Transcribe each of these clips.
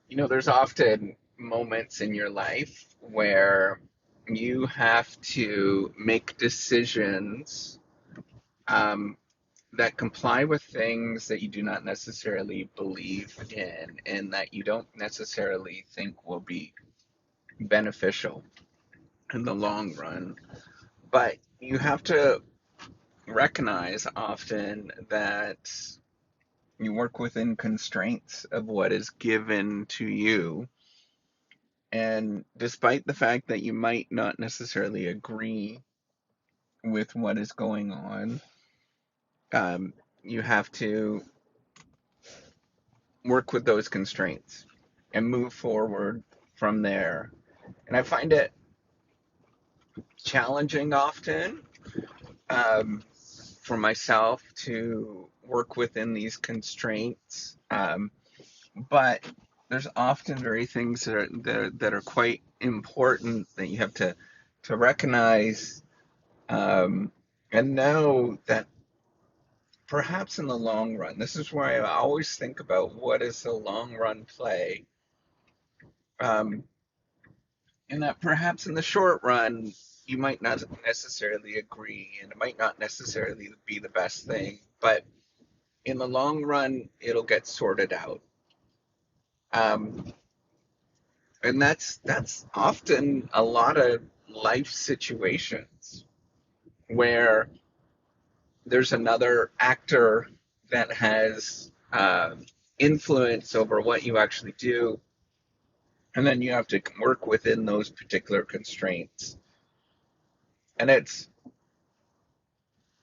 There's often moments in your life where you have to make decisions um, that comply with things that you do not necessarily believe in and that you don't necessarily think will be beneficial in the long run. But you have to recognize often that you work within constraints of what is given to you. And despite the fact that you might not necessarily agree with what is going on, um, you have to work with those constraints and move forward from there. And I find it challenging often um, for myself to work within these constraints. But there's often very things that are quite important that you have to recognize um, and know that perhaps in the long run, this is where I always think about what is the long run play, um, and that perhaps in the short run you might not necessarily agree, and it might not necessarily be the best thing, but in the long run it'll get sorted out. Um, and that's often a lot of life situations where there's another actor that has influence over what you actually do, and then you have to work within those particular constraints. And it's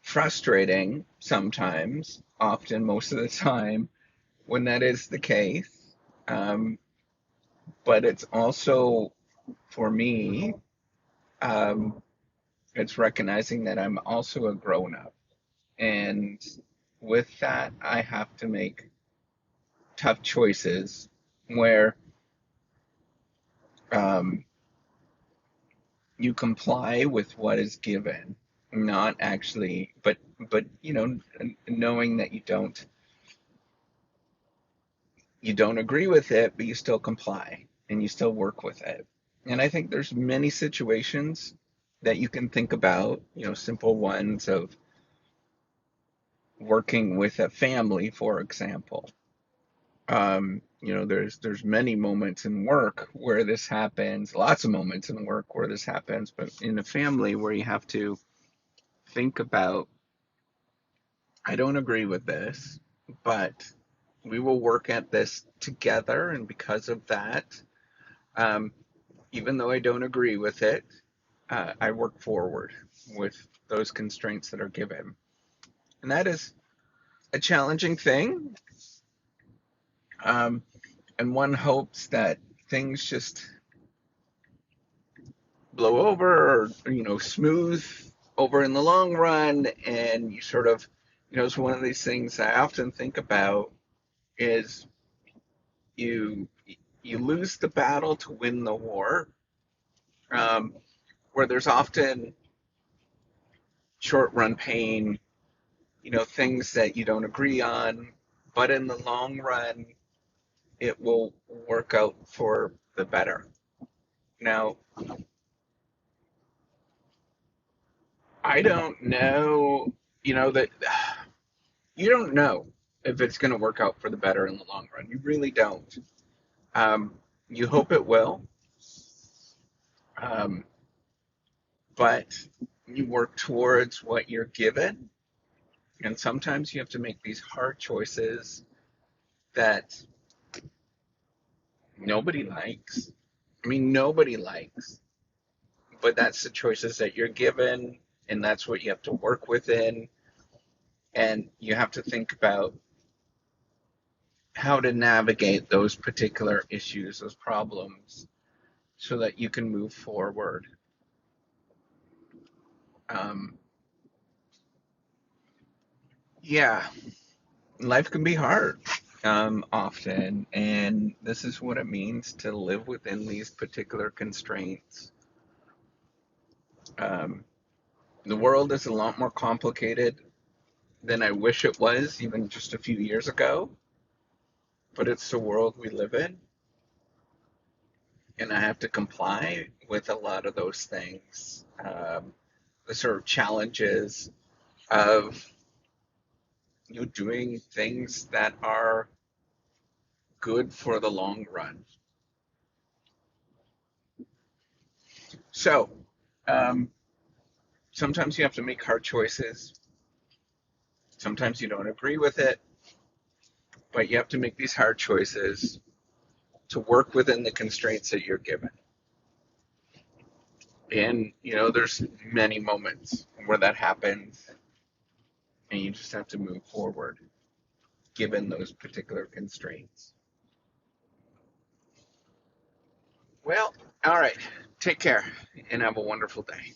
frustrating sometimes, often most of the time, when that is the case. Um, but it's also, for me, um, it's recognizing that I'm also a grown up. And with that, I have to make tough choices where um, you comply with what is given, not actually, but knowing that you don't agree with it, but you still comply and you still work with it. And I think there's many situations that you can think about, simple ones of working with a family, for example. There's many moments in work where this happens, lots of moments in work where this happens, but in a family where you have to think about, I don't agree with this, but we will work at this together, and because of that, um, even though I don't agree with it, I work forward with those constraints that are given. And that is a challenging thing. Um, and one hopes that things just blow over or, smooth over in the long run. And you sort of, it's one of these things I often think about is you you lose the battle to win the war, um, where there's often short run pain, things that you don't agree on, but in the long run, it will work out for the better. Now, I don't know, that you don't know if it's going to work out for the better in the long run. You really don't. Um, you hope it will, um, but you work towards what you're given. And sometimes you have to make these hard choices that nobody likes. I mean, nobody likes, but that's the choices that you're given, and that's what you have to work within. And you have to think about how to navigate those particular issues, those problems, so that you can move forward. Um, yeah, life can be hard often, and this is what it means to live within these particular constraints. Um, the world is a lot more complicated than I wish it was, even just a few years ago, but it's the world we live in. and I have to comply with a lot of those things. The sort of challenges of doing things that are good for the long run. So um, sometimes you have to make hard choices. Sometimes you don't agree with it, but you have to make these hard choices to work within the constraints that you're given. And there's many moments where that happens, and you just have to move forward given those particular constraints. Well, all right. Take care and have a wonderful day.